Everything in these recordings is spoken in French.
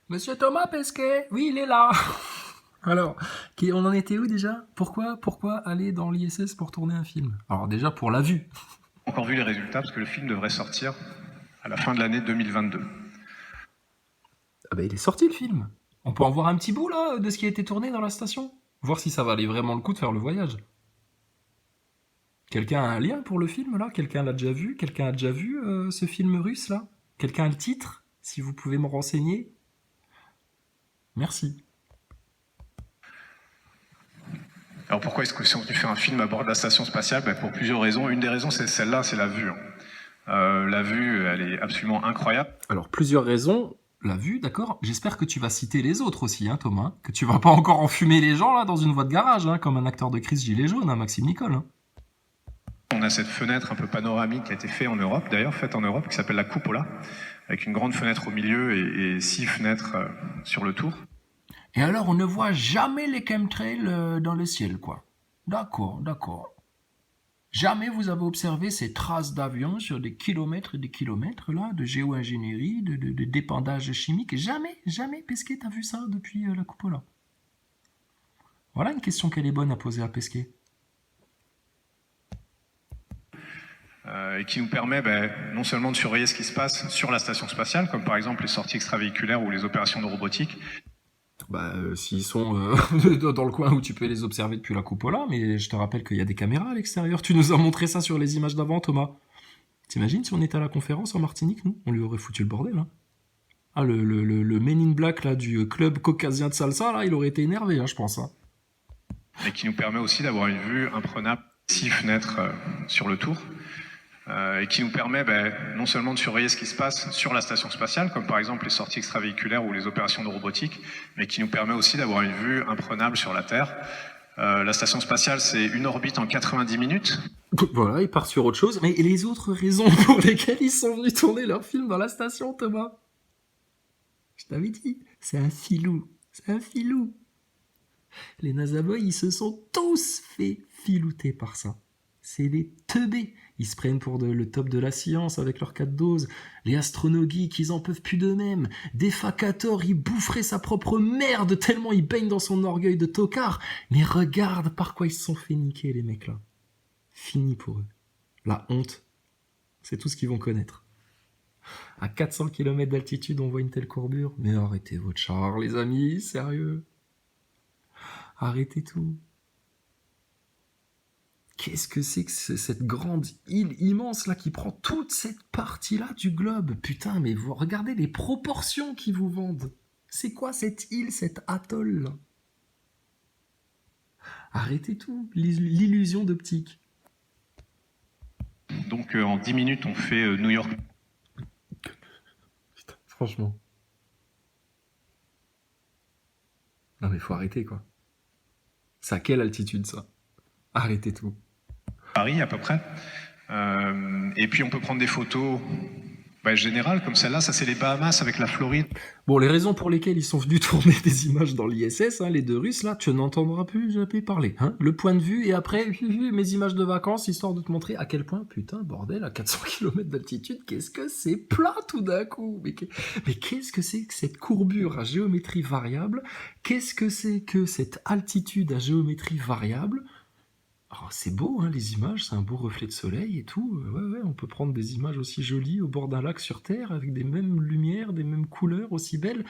Monsieur Thomas Pesquet, oui, il est là. Alors, on en était où déjà? Pourquoi aller dans l'ISS pour tourner un film? Alors déjà pour la vue. Encore vu les résultats parce que le film devrait sortir à la fin de l'année 2022. Ah bah il est sorti le film. On peut en voir un petit bout là de ce qui a été tourné dans la station. Voir si ça valait vraiment le coup de faire le voyage. Quelqu'un a un lien pour le film là? Quelqu'un l'a déjà vu? Quelqu'un a déjà vu ce film russe là? Quelqu'un a le titre? Si vous pouvez me renseigner. Merci. Alors pourquoi est-ce que si on veut faire un film à bord de la station spatiale? Pour plusieurs raisons. Une des raisons, c'est celle-là, c'est la vue. La vue, elle est absolument incroyable. Alors plusieurs raisons. La vue, d'accord. J'espère que tu vas citer les autres aussi, hein, Thomas. Que tu vas pas encore enfumer les gens là dans une voie de garage, hein, comme un acteur de Chris Gilet jaune, hein, Maxime Nicole. Hein. On a cette fenêtre un peu panoramique qui a été faite en Europe, d'ailleurs faite en Europe, qui s'appelle la cupola, avec une grande fenêtre au milieu et 6 fenêtres sur le tour. Et alors, on ne voit jamais les chemtrails dans le ciel, quoi. D'accord, d'accord. Jamais vous avez observé ces traces d'avions sur des kilomètres et des kilomètres, là, de géo-ingénierie, de dépendage chimique. Jamais, Pesquet, t'as vu ça depuis la cupola. Voilà une question qu'elle est bonne à poser à Pesquet. Et qui nous permet non seulement de surveiller ce qui se passe sur la station spatiale, comme par exemple les sorties extravéhiculaires ou les opérations de robotique. S'ils sont dans le coin où tu peux les observer depuis la cupola, mais je te rappelle qu'il y a des caméras à l'extérieur. Tu nous as montré ça sur les images d'avant, Thomas. T'imagines si on était à la conférence en Martinique, nous? On lui aurait foutu le bordel, hein. Ah, le Men in Black là, du club caucasien de salsa, là, il aurait été énervé, hein, je pense. Hein. Et qui nous permet aussi d'avoir une vue imprenable, 6 fenêtres sur le tour. Et qui nous permet non seulement de surveiller ce qui se passe sur la station spatiale, comme par exemple les sorties extravéhiculaires ou les opérations de robotique, mais qui nous permet aussi d'avoir une vue imprenable sur la Terre. La station spatiale, c'est une orbite en 90 minutes. Voilà, il part sur autre chose. Mais les autres raisons pour lesquelles ils sont venus tourner leur film dans la station, Thomas? Je t'avais dit, c'est un filou. C'est un filou. Les Nasaboys, ils se sont tous fait filouter par ça. C'est des teubés. Ils se prennent pour le top de la science avec leurs 4 doses. Les astronogeeks, ils en peuvent plus d'eux-mêmes. Des Facator, il boufferait sa propre merde tellement il baigne dans son orgueil de tocard. Mais regarde par quoi ils se sont fait niquer, les mecs là. Fini pour eux. La honte, c'est tout ce qu'ils vont connaître. À 400 km d'altitude, on voit une telle courbure. Mais arrêtez votre char, les amis, sérieux. Arrêtez tout. Qu'est-ce que c'est que cette grande île immense là qui prend toute cette partie-là du globe? Putain, mais vous regardez les proportions qu'ils vous vendent. C'est quoi cette île, cet atoll là? Arrêtez tout, l'illusion d'optique. Donc en 10 minutes, on fait New York. Putain, franchement. Non mais faut arrêter quoi. C'est à quelle altitude ça? Arrêtez tout. Paris à peu près. Et puis on peut prendre des photos générales comme celle-là. Ça c'est les Bahamas avec la Floride. Bon, les raisons pour lesquelles ils sont venus tourner des images dans l'ISS, hein, les deux Russes, là, tu n'entendras plus jamais parler. Hein. Le point de vue, et après, mes images de vacances, histoire de te montrer à quel point, putain, bordel, à 400 km d'altitude, qu'est-ce que c'est plat tout d'un coup. Mais qu'est-ce que c'est que cette courbure à géométrie variable? Qu'est-ce que c'est que cette altitude à géométrie variable? Oh, c'est beau, hein, les images, c'est un beau reflet de soleil et tout. Ouais, on peut prendre des images aussi jolies au bord d'un lac sur Terre, avec des mêmes lumières, des mêmes couleurs aussi belles.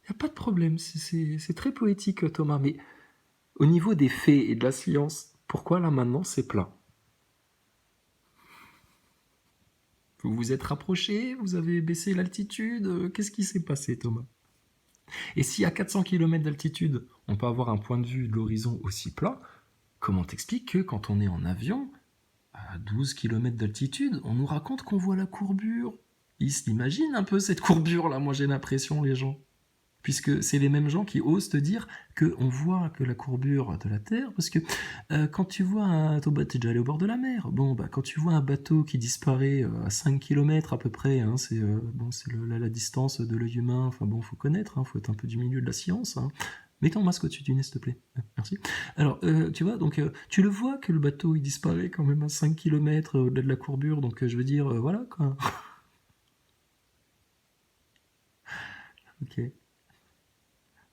Y a pas de problème, c'est très poétique, Thomas. Mais au niveau des faits et de la science, pourquoi là maintenant c'est plat? Vous vous êtes rapproché, vous avez baissé l'altitude, qu'est-ce qui s'est passé, Thomas? Et si à 400 km d'altitude, on peut avoir un point de vue de l'horizon aussi plat, comment t'expliques que quand on est en avion, à 12 km d'altitude, on nous raconte qu'on voit la courbure? Ils s'imaginent un peu cette courbure là, moi j'ai l'impression, les gens. Puisque c'est les mêmes gens qui osent te dire qu'on voit que la courbure de la Terre, parce que quand tu vois un... T'es déjà allé au bord de la mer. Bon, quand tu vois un bateau qui disparaît à 5 km à peu près, hein, c'est la distance de l'œil humain, enfin bon, faut connaître, hein, faut être un peu du milieu de la science. Hein. Mets ton masque au-dessus du nez, s'il te plaît. Merci. Alors, tu vois, donc, tu le vois que le bateau, il disparaît quand même à 5 km au-delà de la courbure, donc je veux dire, voilà, quoi. Ok.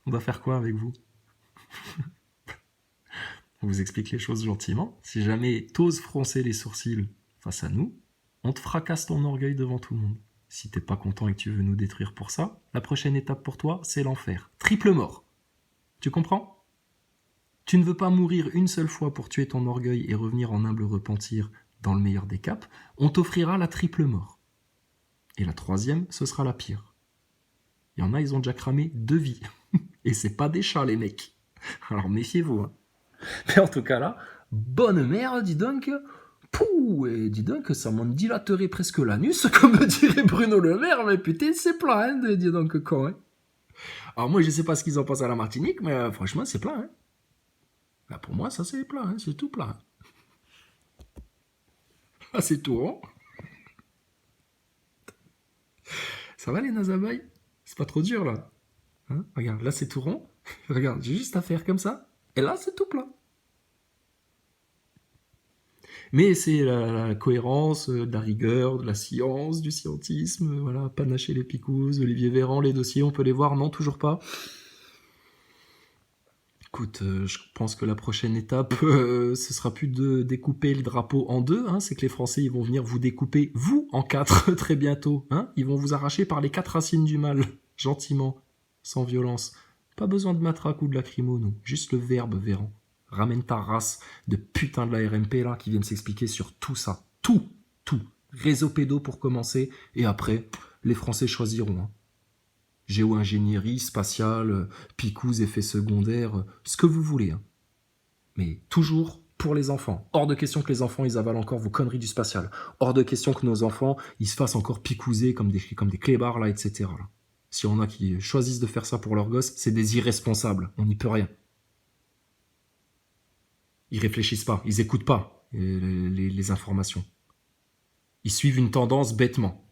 On doit faire quoi avec vous? On vous explique les choses gentiment. Si jamais t'oses froncer les sourcils face à nous, on te fracasse ton orgueil devant tout le monde. Si t'es pas content et que tu veux nous détruire pour ça, la prochaine étape pour toi, c'est l'enfer. Triple mort. Tu comprends? Tu ne veux pas mourir une seule fois pour tuer ton orgueil et revenir en humble repentir dans le meilleur des caps, on t'offrira la triple mort. Et la troisième, ce sera la pire. Il y en a, ils ont déjà cramé 2 vies. Et c'est pas des chats, les mecs. Alors méfiez-vous. Hein. Mais en tout cas là, bonne mère, dis donc. Pouh, et dis donc, ça m'en dilaterait presque l'anus, comme dirait Bruno Le Maire, mais putain, c'est plein, hein, dis donc, con. Hein. Alors moi, je sais pas ce qu'ils en pensent à la Martinique, mais franchement, c'est plein. Hein. Là, pour moi, ça, c'est plein, hein, c'est tout plein. Ah, c'est tout rond. Ça va, les nazabailles? C'est pas trop dur, là. Hein, regarde, là, c'est tout rond. Regarde, j'ai juste à faire comme ça. Et là, c'est tout plat. Mais c'est la cohérence, de la rigueur, de la science, du scientisme, voilà, panacher les picouses, Olivier Véran, les dossiers, on peut les voir, non, toujours pas. Écoute, je pense que la prochaine étape, ce sera plus de découper le drapeau en 2, hein, c'est que les Français ils vont venir vous découper, vous, en 4 très bientôt. Hein, ils vont vous arracher par les 4 racines du mal, gentiment, sans violence. Pas besoin de matraque ou de lacrymo, nous, juste le verbe, Véran. Ramène ta race de putain de la RMP là qui viennent s'expliquer sur tout ça. Tout. Réseau pédo pour commencer, et après, les Français choisiront. Hein. Géo-ingénierie, spatiale, picouze, effets secondaires, ce que vous voulez. Hein. Mais toujours pour les enfants. Hors de question que les enfants ils avalent encore vos conneries du spatial. Hors de question que nos enfants ils se fassent encore picouzer comme des clébards là, etc. Là. Si on a qui choisissent de faire ça pour leurs gosses, c'est des irresponsables. On n'y peut rien. Ils réfléchissent pas, ils écoutent pas les informations. Ils suivent une tendance bêtement.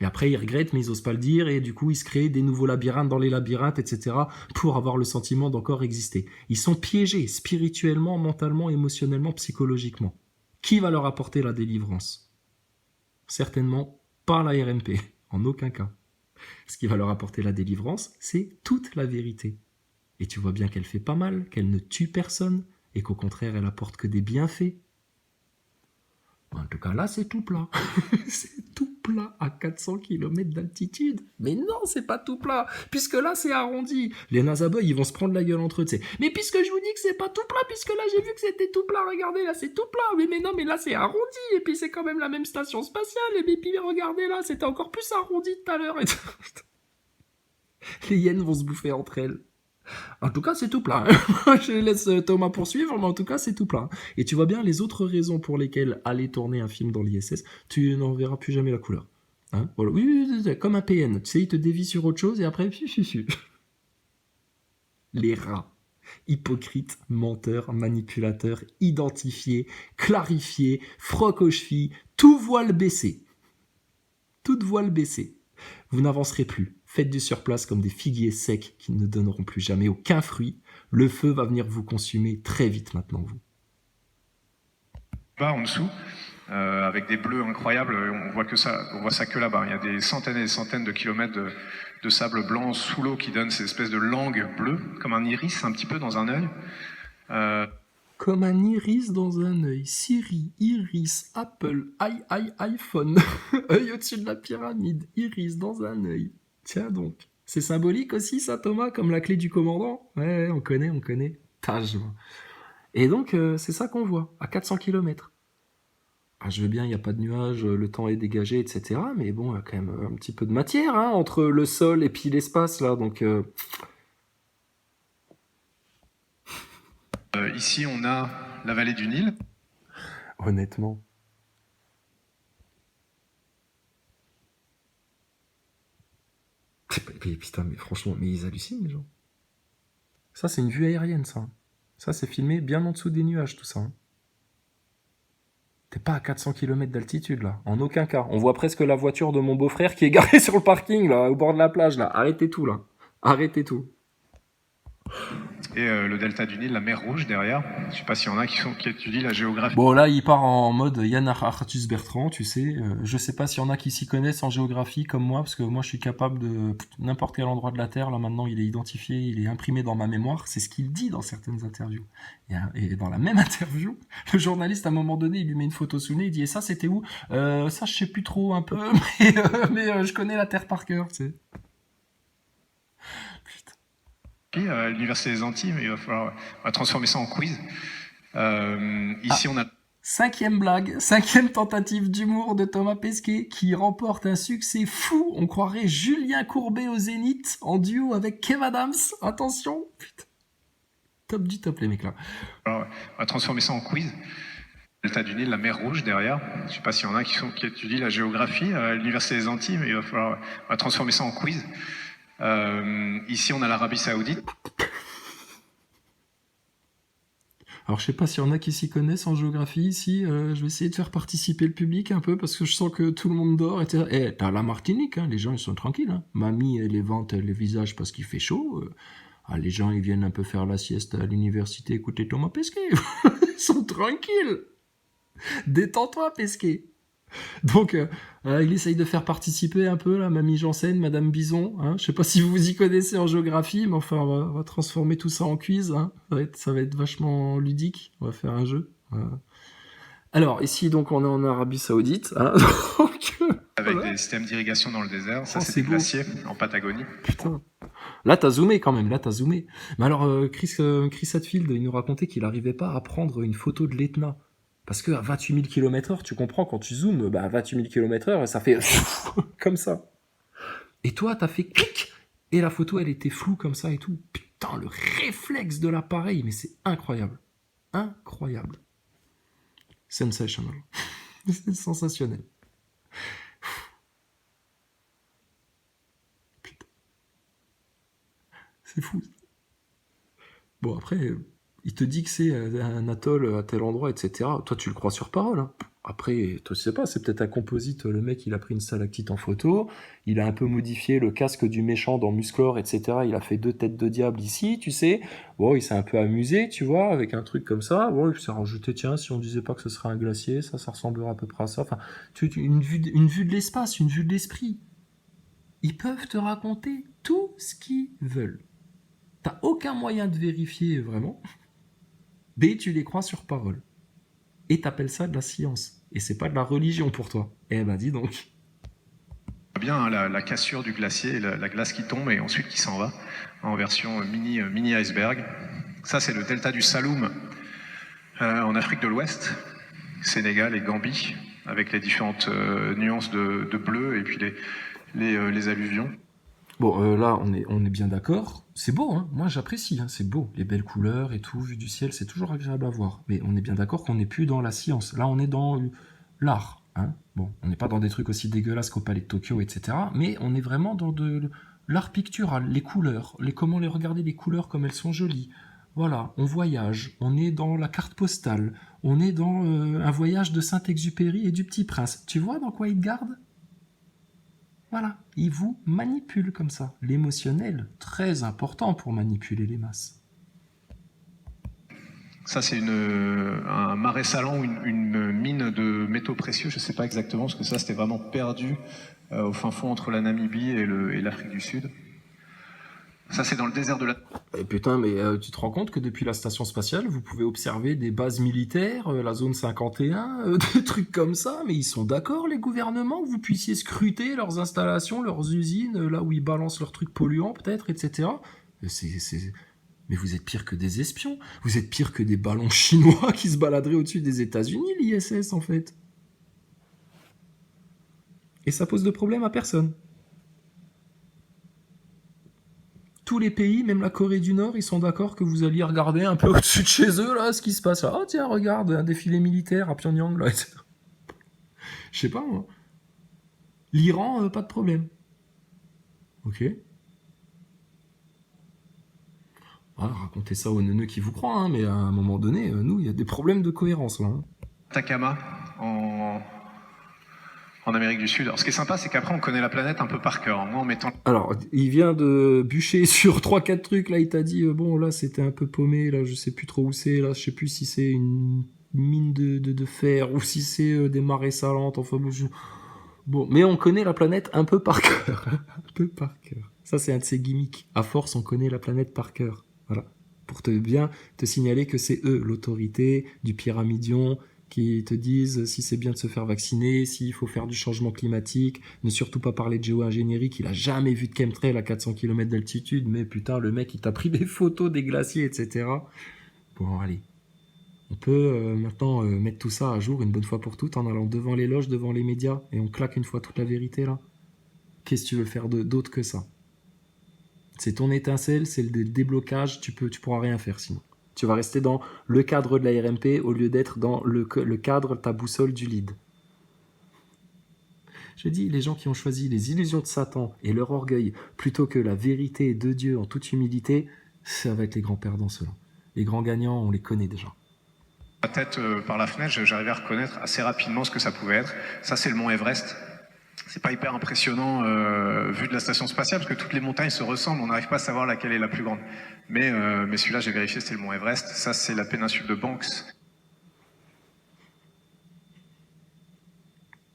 Et après, ils regrettent, mais ils osent pas le dire, et du coup, ils se créent des nouveaux labyrinthes dans les labyrinthes, etc., pour avoir le sentiment d'encore exister. Ils sont piégés, spirituellement, mentalement, émotionnellement, psychologiquement. Qui va leur apporter la délivrance? Certainement pas la RMP, en aucun cas. Ce qui va leur apporter la délivrance, c'est toute la vérité. Et tu vois bien qu'elle fait pas mal, qu'elle ne tue personne, et qu'au contraire, elle apporte que des bienfaits. En tout cas, là, c'est tout plat. C'est tout plat à 400 km d'altitude. Mais non, c'est pas tout plat, puisque là, c'est arrondi. Les nazaboys, ils vont se prendre la gueule entre eux, tu sais. Mais puisque je vous dis que c'est pas tout plat, puisque là, j'ai vu que c'était tout plat, regardez, là, c'est tout plat. Mais non, mais là, c'est arrondi, et puis c'est quand même la même station spatiale, et puis regardez, là, c'était encore plus arrondi tout à l'heure. Les hyènes vont se bouffer entre elles. En tout cas, c'est tout plat. Je laisse Thomas poursuivre, mais en tout cas, c'est tout plat. Et tu vois bien les autres raisons pour lesquelles aller tourner un film dans l'ISS, tu n'en verras plus jamais la couleur. Hein, voilà. Oui, comme un PN. Tu sais, il te dévie sur autre chose et après, Les rats. Hypocrites, menteurs, manipulateurs, identifiés, clarifiés, froc aux chevilles, tout voile baissé. Toute voile baissée. Vous n'avancerez plus. Faites du surplace comme des figuiers secs qui ne donneront plus jamais aucun fruit. Le feu va venir vous consumer très vite maintenant, vous. Bas en dessous, avec des bleus incroyables, on voit ça que là-bas. Il y a des centaines et des centaines de kilomètres de sable blanc sous l'eau qui donne cette espèce de langue bleue, comme un iris un petit peu dans un œil. Comme un iris dans un œil. Siri, iris, Apple, iPhone. Œil au-dessus de la pyramide. Iris dans un œil. Tiens donc. C'est symbolique aussi ça, Thomas, comme la clé du commandant? Ouais, on connaît. Tâche. Et donc, c'est ça qu'on voit, à 400 km. Ah, je veux bien, il n'y a pas de nuages, le temps est dégagé, etc. Mais bon, il y a quand même un petit peu de matière, hein, entre le sol et puis l'espace, là, donc... Ici, on a la vallée du Nil. Honnêtement. Putain, mais franchement, mais ils hallucinent, les gens. Ça, c'est une vue aérienne, ça. Ça, c'est filmé bien en dessous des nuages, tout ça. Hein. T'es pas à 400 km d'altitude, là. En aucun cas. On voit presque la voiture de mon beau-frère qui est garée sur le parking, là, au bord de la plage, là. Arrêtez tout, là. Arrêtez tout. et le delta du Nil, la mer Rouge derrière. Je sais pas s'il y en a qui étudient la géographie. Bon, là, il part en mode Yann Arthus Bertrand, tu sais. Je sais pas s'il y en a qui s'y connaissent en géographie comme moi, parce que moi, je suis capable de n'importe quel endroit de la Terre. Là, maintenant, il est identifié, il est imprimé dans ma mémoire. C'est ce qu'il dit dans certaines interviews. Et dans la même interview, le journaliste, à un moment donné, il lui met une photo sous le nez, il dit, et ça, c'était où? Ça, je sais plus trop, un peu, mais je connais la Terre par cœur, tu sais. À l'Université des Antilles, mais il va falloir transformer ça en quiz. Ici, on a... Cinquième blague, cinquième tentative d'humour de Thomas Pesquet qui remporte un succès fou. On croirait Julien Courbet au Zénith en duo avec Kev Adams. Attention, putain. Top du top les mecs là. Alors, on va transformer ça en quiz. Le delta du Nil, la mer Rouge derrière. Je sais pas s'il y en a qui étudient la géographie à l'Université des Antilles, mais il va falloir transformer ça en quiz. Ici, on a l'Arabie Saoudite. Alors, je sais pas s'il y en a qui s'y connaissent en géographie ici. Je vais essayer de faire participer le public un peu parce que je sens que tout le monde dort. Et t'as la Martinique, hein, les gens ils sont tranquilles. Hein. Mamie, elle évente les visages parce qu'il fait chaud. Les gens ils viennent un peu faire la sieste à l'université écouter Thomas Pesquet. Ils sont tranquilles. Détends-toi, Pesquet. Donc, il essaye de faire participer un peu, là, Mamie Janssen, Madame Bison. Hein. Je sais pas si vous vous y connaissez en géographie, mais enfin, on va transformer tout ça en quiz. Hein. Ça va être vachement ludique. On va faire un jeu. Alors, ici, donc, on est en Arabie Saoudite. Hein. Donc, avec des systèmes d'irrigation dans le désert. Ça, c'est des glaciers en Patagonie. Putain. Là, t'as zoomé quand même. Mais alors, Chris Hadfield, il nous racontait qu'il n'arrivait pas à prendre une photo de l'Etna. Parce qu'à 28 000 km/h, tu comprends, quand tu zoomes, à 28 000 km/h, ça fait comme ça. Et toi, t'as fait clic, et la photo, elle était floue comme ça et tout. Putain, le réflexe de l'appareil, mais c'est incroyable. Incroyable. Sensational. C'est sensationnel. Putain. C'est fou. Bon, après... Il te dit que c'est un atoll à tel endroit, etc. Toi, tu le crois sur parole. Hein. Après, toi, tu sais pas, c'est peut-être un composite. Le mec, il a pris une stalactite en photo. Il a un peu modifié le casque du méchant dans Musclor, etc. Il a fait 2 têtes de diable ici, tu sais. Bon, il s'est un peu amusé, tu vois, avec un truc comme ça. Bon, il s'est rajouté, tiens, si on disait pas que ce serait un glacier, ça ressemblera à peu près à ça. Enfin, une vue de l'espace, une vue de l'esprit. Ils peuvent te raconter tout ce qu'ils veulent. T'as aucun moyen de vérifier vraiment. B, tu les crois sur parole. Et t'appelles ça de la science. Et c'est pas de la religion pour toi. Eh ben, dis donc. Bien, hein, la cassure du glacier, la glace qui tombe et ensuite qui s'en va, en version mini iceberg. Ça, c'est le delta du Saloum en Afrique de l'Ouest, Sénégal et Gambie, avec les différentes nuances de bleu et puis les alluvions. Bon, là, on est bien d'accord. C'est beau, hein. Moi, j'apprécie, hein. C'est beau. Les belles couleurs et tout, vue du ciel, c'est toujours agréable à voir. Mais on est bien d'accord qu'on n'est plus dans la science. Là, on est dans l'art, hein. Bon, on n'est pas dans des trucs aussi dégueulasses qu'au Palais de Tokyo, etc. Mais on est vraiment dans de l'art pictural, les couleurs, comment les regarder, les couleurs comme elles sont jolies. Voilà, on voyage, on est dans la carte postale, on est dans un voyage de Saint-Exupéry et du Petit Prince. Tu vois dans quoi il te garde ? Voilà, il vous manipule comme ça. L'émotionnel, très important pour manipuler les masses. Ça, c'est un marais salant ou une mine de métaux précieux, je ne sais pas exactement, parce que ça, c'était vraiment perdu au fin fond entre la Namibie et l'Afrique du Sud. Ça, c'est dans le désert de la... Et putain, mais tu te rends compte que depuis la station spatiale, vous pouvez observer des bases militaires, la zone 51, des trucs comme ça, mais ils sont d'accord, les gouvernements, que vous puissiez scruter leurs installations, leurs usines, là où ils balancent leurs trucs polluants, peut-être, etc. Mais vous êtes pire que des espions. Vous êtes pire que des ballons chinois qui se baladeraient au-dessus des États-Unis, l'ISS, en fait. Et ça pose de problème à personne. Tous les pays, même la Corée du Nord, ils sont d'accord que vous alliez regarder un peu au-dessus de chez eux, là, ce qui se passe. Oh tiens, regarde, un défilé militaire à Pyongyang, là, etc. Je sais pas, moi. L'Iran, pas de problème. Ok. Voilà, racontez ça aux neuneux qui vous croient, hein, mais à un moment donné, nous, il y a des problèmes de cohérence, là. Hein. Atacama, en Amérique du Sud. Alors, ce qui est sympa, c'est qu'après, on connaît la planète un peu par cœur. Moi, en mettant... Alors, il vient de bûcher sur 3-4 trucs, là, il t'a dit, bon, là, c'était un peu paumé, là, je sais plus trop où c'est, là, je sais plus si c'est une mine de fer, ou si c'est des marées salantes, enfin, bon, mais on connaît la planète un peu par cœur, un peu par cœur. Ça, c'est un de ces gimmicks. À force, on connaît la planète par cœur. Voilà. Pour bien te signaler que c'est eux, l'autorité du pyramidion, qui te disent si c'est bien de se faire vacciner, s'il faut faire du changement climatique, ne surtout pas parler de géo-ingénierie, qu'il a jamais vu de chemtrail à 400 km d'altitude, mais putain, le mec, il t'a pris des photos des glaciers, etc. Bon, allez. On peut maintenant mettre tout ça à jour une bonne fois pour toutes en allant devant les loges, devant les médias, et on claque une fois toute la vérité, là. Qu'est-ce que tu veux faire d'autre que ça? C'est ton étincelle, c'est le déblocage, tu pourras rien faire sinon. Tu vas rester dans le cadre de la RMP au lieu d'être dans le cadre, ta boussole du lead. Je dis, les gens qui ont choisi les illusions de Satan et leur orgueil plutôt que la vérité de Dieu en toute humilité, ça va être les grands perdants, ceux-là. Les grands gagnants, on les connaît déjà. La tête par la fenêtre, j'arrivais à reconnaître assez rapidement ce que ça pouvait être. Ça, c'est le mont Everest. C'est pas hyper impressionnant vu de la station spatiale parce que toutes les montagnes se ressemblent, on n'arrive pas à savoir laquelle est la plus grande. Mais celui-là, j'ai vérifié, c'était le mont Everest. Ça, c'est la péninsule de Banks.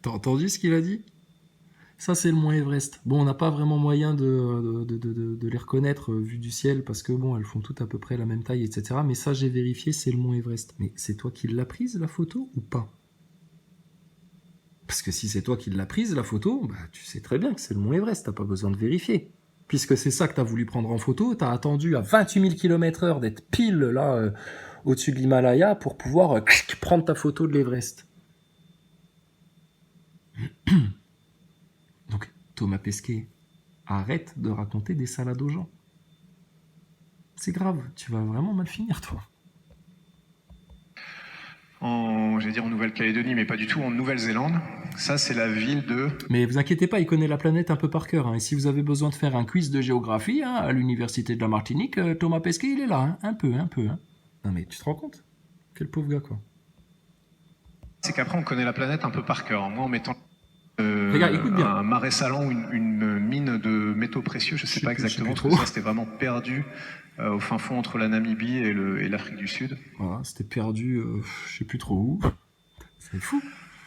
T'as entendu ce qu'il a dit? Ça, c'est le mont Everest. Bon, on n'a pas vraiment moyen de les reconnaître vu du ciel parce que bon, elles font toutes à peu près la même taille, etc. Mais ça, j'ai vérifié, c'est le mont Everest. Mais c'est toi qui l'as prise, la photo, ou pas? Parce que si c'est toi qui l'as prise, la photo, bah, tu sais très bien que c'est le mont Everest, t'as pas besoin de vérifier. Puisque c'est ça que t'as voulu prendre en photo, t'as attendu à 28 000 km/h d'être pile là au-dessus de l'Himalaya pour pouvoir prendre ta photo de l'Everest. Donc, Thomas Pesquet, arrête de raconter des salades aux gens. C'est grave, tu vas vraiment mal finir, toi. En Nouvelle-Calédonie, mais pas du tout, en Nouvelle-Zélande. Ça, c'est la ville de... Mais vous inquiétez pas, il connaît la planète un peu par cœur. Hein. Et si vous avez besoin de faire un quiz de géographie à l'université de la Martinique, Thomas Pesquet, il est là, hein. Un peu. Hein. Non mais tu te rends compte? Quel pauvre gars, quoi. C'est qu'après, on connaît la planète un peu par cœur. Moi, en mettant Regarde, écoute bien. un marais salant ou une mine de métaux précieux, je sais pas exactement, parce que ça, c'était vraiment perdu au fin fond entre la Namibie et l'Afrique du Sud. Voilà, c'était perdu, je sais plus trop où. C'est fou.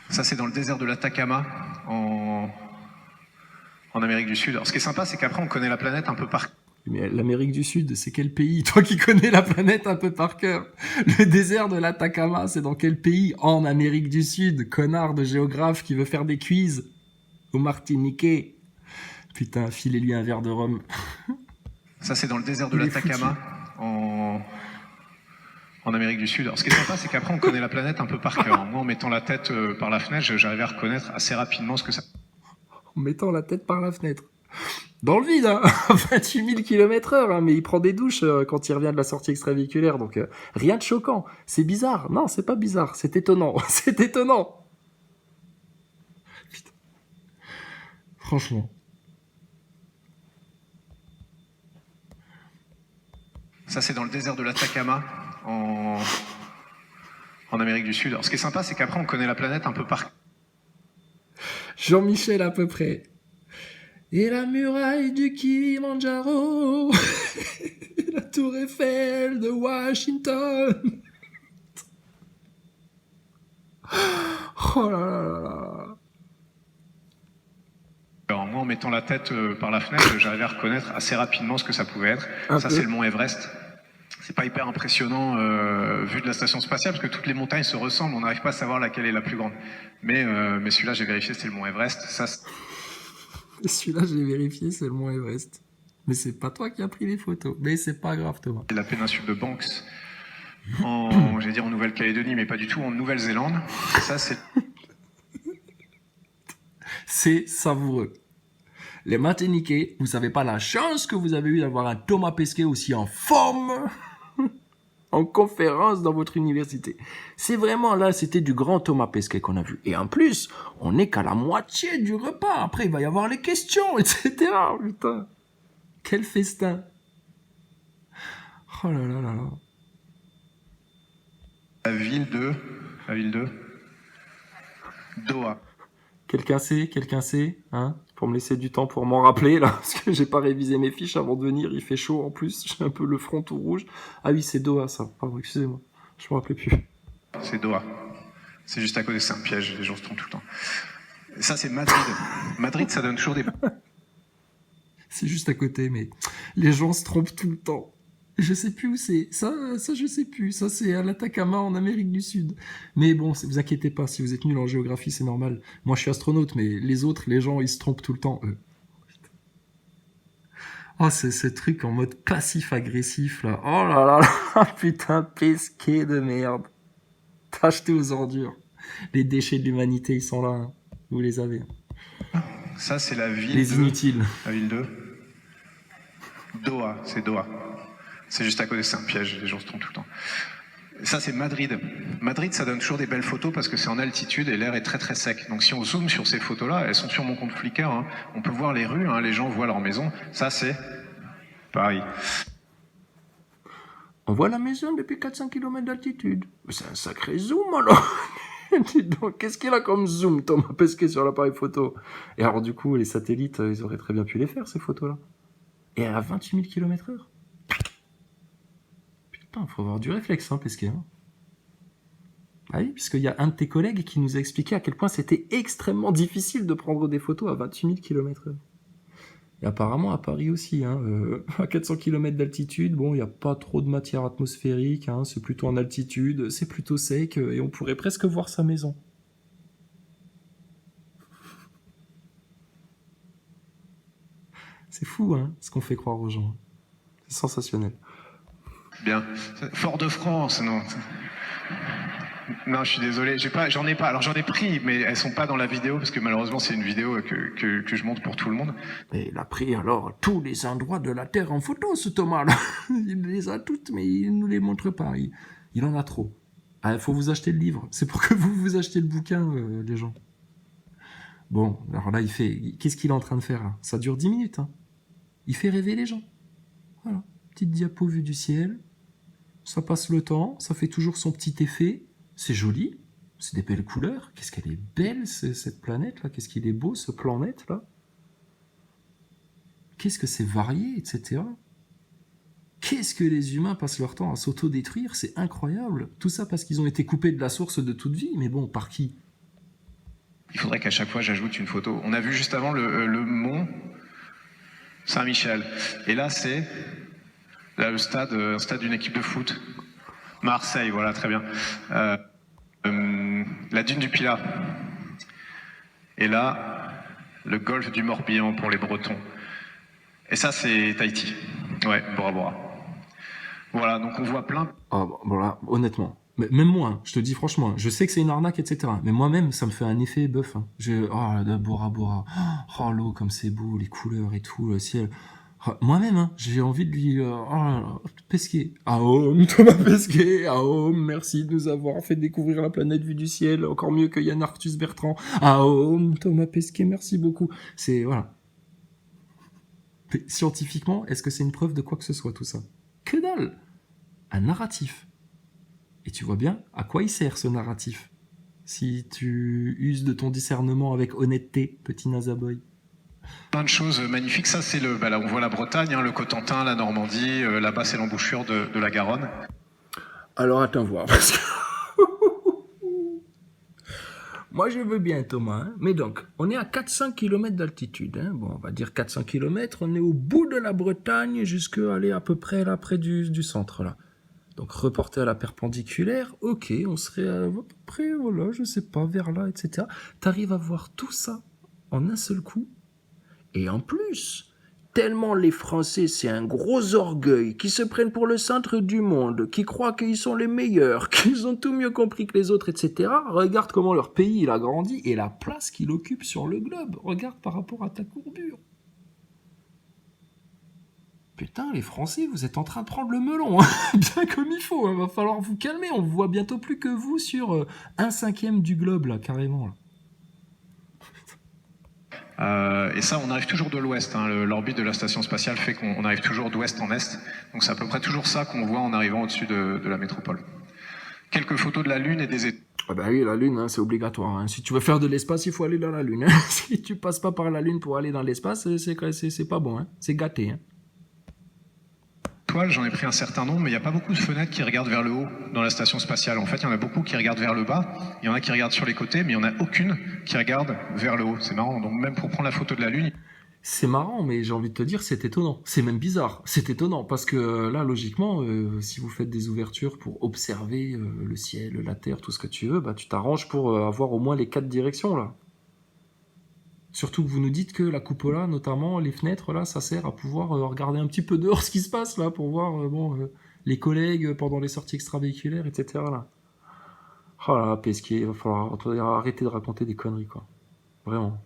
Ça, c'est dans le désert de l'Atacama, en Amérique du Sud. Alors, ce qui est sympa, c'est qu'après, on connaît la planète un peu par cœur. Mais l'Amérique du Sud, c'est quel pays? Toi qui connais la planète un peu par cœur. Le désert de l'Atacama, c'est dans quel pays? En Amérique du Sud, connard de géographe qui veut faire des quiz. Au Martiniquais. Putain, filez-lui un verre de rhum. Ça, c'est dans le désert de l'Atacama, en Amérique du Sud. Alors, ce qui est sympa, c'est qu'après, on connaît la planète un peu par cœur. Moi, en mettant la tête par la fenêtre, j'arrivais à reconnaître assez rapidement ce que ça... En mettant la tête par la fenêtre. Dans le vide, hein, 28 000 km/h, hein, mais il prend des douches quand il revient de la sortie extravéhiculaire, donc rien de choquant. C'est bizarre. Non, c'est pas bizarre, c'est étonnant. C'est étonnant. Putain. Franchement. Ça, c'est dans le désert de l'Atacama, en Amérique du Sud. Alors, ce qui est sympa, c'est qu'après, on connaît la planète un peu par... Jean-Michel à peu près. Et la muraille du Kilimandjaro. Et la tour Eiffel de Washington. Oh là là là là. Alors, moi, en mettant la tête par la fenêtre, j'arrivais à reconnaître assez rapidement ce que ça pouvait être. Ça, c'est le mont Everest. C'est pas hyper impressionnant vu de la station spatiale parce que toutes les montagnes se ressemblent, on n'arrive pas à savoir laquelle est la plus grande. Mais celui-là, j'ai vérifié, c'était le mont Everest. Ça, celui-là, j'ai vérifié, c'est le mont Everest. Mais c'est pas toi qui as pris les photos. Mais c'est pas grave, Thomas. C'est la péninsule de Banks, en Nouvelle-Calédonie, mais pas du tout, en Nouvelle-Zélande. Ça, c'est... C'est savoureux. Les Martiniquais, vous savez pas la chance que vous avez eu d'avoir un Thomas Pesquet aussi en forme en conférence dans votre université. C'est vraiment là, c'était du grand Thomas Pesquet qu'on a vu. Et en plus, on n'est qu'à la moitié du repas. Après, il va y avoir les questions, etc. Putain, quel festin. Oh là là là là. La ville de Doha. Quelqu'un sait, hein, pour me laisser du temps pour m'en rappeler, là, parce que j'ai pas révisé mes fiches avant de venir, il fait chaud en plus, j'ai un peu le front tout rouge. Ah oui, c'est Doha, ça. Pardon, excusez-moi. Je me rappelais plus. C'est Doha. C'est juste à côté, c'est un piège, les gens se trompent tout le temps. Et ça, c'est Madrid. Madrid, ça donne toujours des... C'est juste à côté, mais les gens se trompent tout le temps. Je sais plus où c'est. Ça, je sais plus. Ça, c'est à l'Atacama, en Amérique du Sud. Mais bon, vous inquiétez pas, si vous êtes nul en géographie, c'est normal. Moi, je suis astronaute, mais les autres, les gens, ils se trompent tout le temps, eux. Oh, c'est ce truc en mode passif-agressif, là. Oh là là là, putain, pesqué de merde. T'as acheté aux ordures. Les déchets de l'humanité, ils sont là, hein. Vous les avez. Ça, c'est la ville Les inutiles. La ville de Doha, c'est Doha. C'est juste à côté, c'est un piège, les gens se trompent tout le temps. Et ça, c'est Madrid. Madrid, ça donne toujours des belles photos parce que c'est en altitude et l'air est très très sec. Donc si on zoome sur ces photos-là, elles sont sur mon compte Flickr, hein. On peut voir les rues, hein, les gens voient leur maison. Ça, c'est Paris. On voit la maison depuis 400 km d'altitude. C'est un sacré zoom, alors. Dis donc, qu'est-ce qu'il a comme zoom, Thomas Pesquet, sur l'appareil photo? Et alors, du coup, les satellites, ils auraient très bien pu les faire, ces photos-là. Et à 28 000 km/h. Putain, faut avoir du réflexe, hein, Pesquet. Hein. Ah oui, puisqu'il y a un de tes collègues qui nous a expliqué à quel point c'était extrêmement difficile de prendre des photos à 28 000 km/h. Et apparemment à Paris aussi, hein, à 400 km d'altitude, bon, il n'y a pas trop de matière atmosphérique, hein, c'est plutôt en altitude, c'est plutôt sec, et on pourrait presque voir sa maison. C'est fou, hein, ce qu'on fait croire aux gens. C'est sensationnel. Bien. Fort-de-France, non. Non, je suis désolé, j'en ai pas. Alors j'en ai pris, mais elles sont pas dans la vidéo parce que malheureusement c'est une vidéo que je monte pour tout le monde. Mais il a pris alors tous les endroits de la Terre en photo, ce Thomas-là. Il les a toutes, mais il nous les montre pas. Il en a trop. Ah, faut vous acheter le livre. C'est pour que vous achetiez le bouquin, les gens. Bon, alors là, qu'est-ce qu'il est en train de faire, là? Ça dure 10 minutes, hein. Il fait rêver les gens. Voilà. Petite diapo vue du ciel. Ça passe le temps, ça fait toujours son petit effet. C'est joli, c'est des belles couleurs. Qu'est-ce qu'elle est belle, cette planète-là. Qu'est-ce qu'il est beau, ce planète-là. Qu'est-ce que c'est varié, etc. Qu'est-ce que les humains passent leur temps à s'auto-détruire. C'est incroyable. Tout ça parce qu'ils ont été coupés de la source de toute vie. Mais bon, par qui? Il faudrait qu'à chaque fois j'ajoute une photo. On a vu juste avant le mont Saint-Michel. Et là, c'est un stade d'une équipe de foot. Marseille, voilà, très bien. La dune du Pilat. Et là, le golfe du Morbihan pour les Bretons. Et ça, c'est Tahiti. Ouais, Bora Bora. Voilà, donc on voit plein. Ah, voilà, honnêtement. Même moi, hein, je te dis franchement, je sais que c'est une arnaque, etc. Mais moi-même, ça me fait un effet bœuf. Hein. Oh, Bora Bora. Oh, l'eau, comme c'est beau, les couleurs et tout, le ciel. Oh, moi-même, hein, j'ai envie de lui... Pesquet. Aom, Thomas Pesquet. Aom, merci de nous avoir fait découvrir la planète vue du ciel. Encore mieux que Yann Arthus Bertrand. Aom, Thomas Pesquet, merci beaucoup. C'est... Voilà. Mais scientifiquement, est-ce que c'est une preuve de quoi que ce soit, tout ça? Que dalle! Un narratif. Et tu vois bien à quoi il sert, ce narratif. Si tu uses de ton discernement avec honnêteté, petit Nazaboy. Plein de choses magnifiques. Ça, c'est là, on voit la Bretagne, hein, le Cotentin, la Normandie. Là-bas, c'est l'embouchure de la Garonne. Alors, attends voir. Parce que... Moi, je veux bien, Thomas. Hein, mais donc, on est à 400 km d'altitude. Hein, bon, on va dire 400 km. On est au bout de la Bretagne jusqu'à aller à peu près là, près du centre, là. Donc, reporté à la perpendiculaire, ok, on serait à peu près, voilà, je sais pas, vers là, etc. T'arrives à voir tout ça en un seul coup. Et en plus, tellement les Français, c'est un gros orgueil, qui se prennent pour le centre du monde, qui croient qu'ils sont les meilleurs, qu'ils ont tout mieux compris que les autres, etc. Regarde comment leur pays, il a grandi et la place qu'il occupe sur le globe. Regarde par rapport à ta courbure. Putain, les Français, vous êtes en train de prendre le melon, hein. Bien comme il faut, hein. Va falloir vous calmer, on voit bientôt plus que vous sur 1/5 du globe, là, carrément, là. Et ça, on arrive toujours de l'ouest. Hein. L'orbite de la station spatiale fait qu'on arrive toujours d'ouest en est. Donc c'est à peu près toujours ça qu'on voit en arrivant au-dessus de la métropole. Quelques photos de la Lune et des étoiles. Ah bah oui, la Lune, hein, c'est obligatoire. Hein. Si tu veux faire de l'espace, il faut aller dans la Lune. Hein. Si tu passes pas par la Lune pour aller dans l'espace, c'est pas bon. Hein. C'est gâté. Hein. J'en ai pris un certain nombre, mais il n'y a pas beaucoup de fenêtres qui regardent vers le haut dans la station spatiale. En fait, il y en a beaucoup qui regardent vers le bas, il y en a qui regardent sur les côtés, mais il n'y en a aucune qui regarde vers le haut. C'est marrant. Donc même pour prendre la photo de la Lune, C'est marrant, mais j'ai envie de te dire, c'est étonnant. C'est même bizarre. C'est étonnant, parce que là, logiquement, si vous faites des ouvertures pour observer le ciel, la terre, tout ce que tu veux, bah, tu t'arranges pour avoir au moins les 4 directions, là. Surtout que vous nous dites que la cupola, notamment les fenêtres, là, ça sert à pouvoir regarder un petit peu dehors ce qui se passe, là, pour voir les collègues pendant les sorties extravéhiculaires, etc., là. Oh là là, Pesquier, il va falloir arrêter de raconter des conneries, quoi. Vraiment.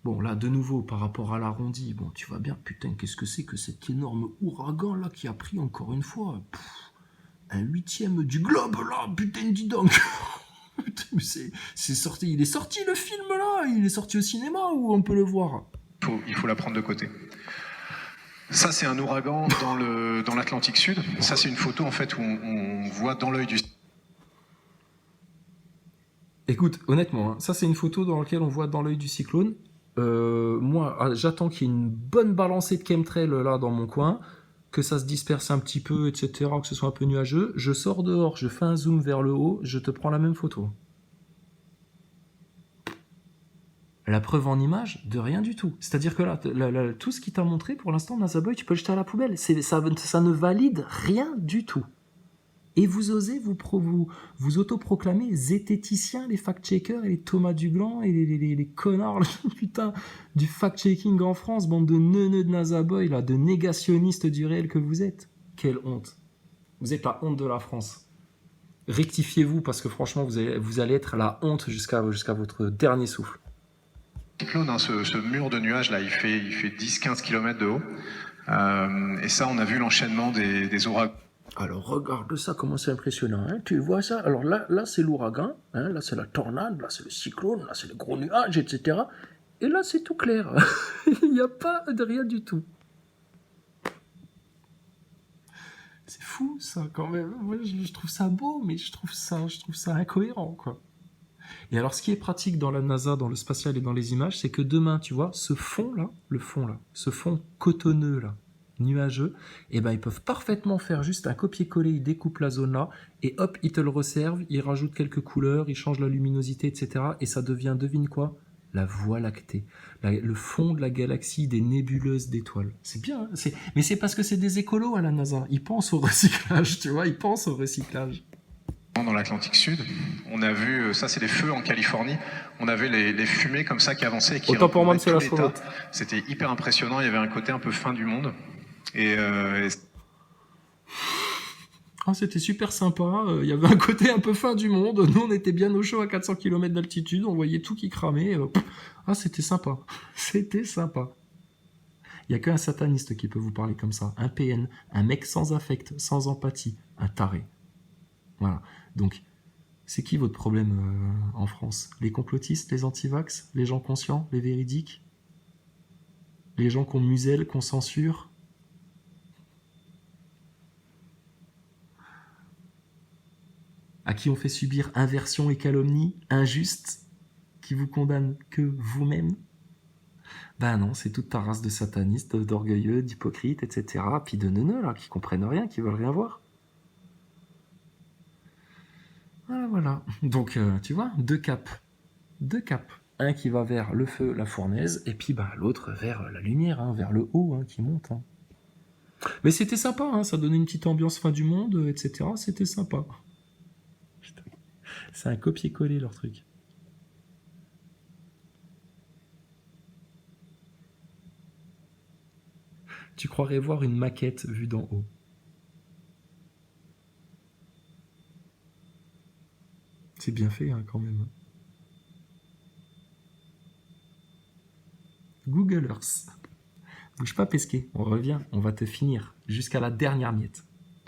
Bon, là, de nouveau, par rapport à l'arrondi, bon, tu vois bien, putain, qu'est-ce que c'est que cet énorme ouragan, là, qui a pris, encore une fois, un 8e du globe, là, putain, dis donc. Putain, mais c'est sorti, il est sorti, le film, là, il est sorti au cinéma, ou on peut le voir? il faut la prendre de côté. Ça, c'est un ouragan dans l'Atlantique Sud. Ça, c'est une photo, en fait, où on voit dans l'œil du... Écoute, honnêtement, hein, ça, c'est une photo dans laquelle on voit dans l'œil du cyclone. Moi, j'attends qu'il y ait une bonne balancée de chemtrail là dans mon coin, que ça se disperse un petit peu, etc., que ce soit un peu nuageux. Je sors dehors, je fais un zoom vers le haut, je te prends la même photo. La preuve en image de rien du tout. C'est-à-dire que là, tout ce qu'il t'a montré pour l'instant, Nazaboy, tu peux le jeter à la poubelle. Ça ne valide rien du tout. Et vous osez vous autoproclamer zététiciens, les fact-checkers, et les Thomas Duglan, et les connards, putain, du fact-checking en France, bande de neuneux de Nazaboy, là, de négationnistes du réel que vous êtes. Quelle honte. Vous êtes la honte de la France. Rectifiez-vous, parce que franchement, vous allez être la honte jusqu'à votre dernier souffle. Cyclone, hein, ce mur de nuages, là, il fait 10-15 km de haut. Et ça, on a vu l'enchaînement des ouragans. Alors regarde ça, comment c'est impressionnant, hein. Tu vois ça? Alors là c'est l'ouragan, hein. Là c'est la tornade, là c'est le cyclone, là c'est les gros nuages, etc. Et là c'est tout clair, il n'y a pas de rien du tout. C'est fou ça quand même, moi je trouve ça beau, mais je trouve ça incohérent, quoi. Et alors ce qui est pratique dans la NASA, dans le spatial et dans les images, c'est que demain, tu vois, ce fond là, ce fond cotonneux là, nuageux, et ben ils peuvent parfaitement faire juste un copier-coller, ils découpent la zone là, et hop, ils te le resservent, ils rajoutent quelques couleurs, ils changent la luminosité, etc. Et ça devient, devine quoi? La Voie lactée, le fond de la galaxie, des nébuleuses d'étoiles. C'est bien, hein, mais c'est parce que c'est des écolos à la NASA, ils pensent au recyclage, tu vois, ils pensent au recyclage. Dans l'Atlantique Sud, on a vu, ça c'est des feux en Californie, on avait les fumées comme ça qui avançaient et qui Autant pour moi, recouvraient monsieur tout l'État. l'astronaute. C'était hyper impressionnant, il y avait un côté un peu fin du monde. Ah, c'était super sympa, il y avait un côté un peu fin du monde, nous on était bien au chaud à 400 km d'altitude, on voyait tout qui cramait, ah c'était sympa, c'était sympa. Il n'y a qu'un sataniste qui peut vous parler comme ça, un PN, un mec sans affect, sans empathie, un taré. Voilà, donc c'est qui votre problème en France? Les complotistes, les antivax, les gens conscients, les véridiques? Les gens qu'on muselle, qu'on censure? À qui on fait subir inversion et calomnie, injuste, qui vous condamne que vous-même? Ben non, c'est toute ta race de satanistes, d'orgueilleux, d'hypocrites, etc. Puis de neuneux, là, qui comprennent rien, qui veulent rien voir. Ah, voilà. Donc, tu vois, deux caps. Un qui va vers le feu, la fournaise, et puis bah, l'autre vers la lumière, hein, vers le haut, hein, qui monte. Hein. Mais c'était sympa, hein, ça donnait une petite ambiance fin du monde, etc. C'était sympa. C'est un copier-coller, leur truc. Tu croirais voir une maquette vue d'en haut. C'est bien fait, hein, quand même. Google Earth. Bouge pas, Pesquet. On revient, on va te finir jusqu'à la dernière miette.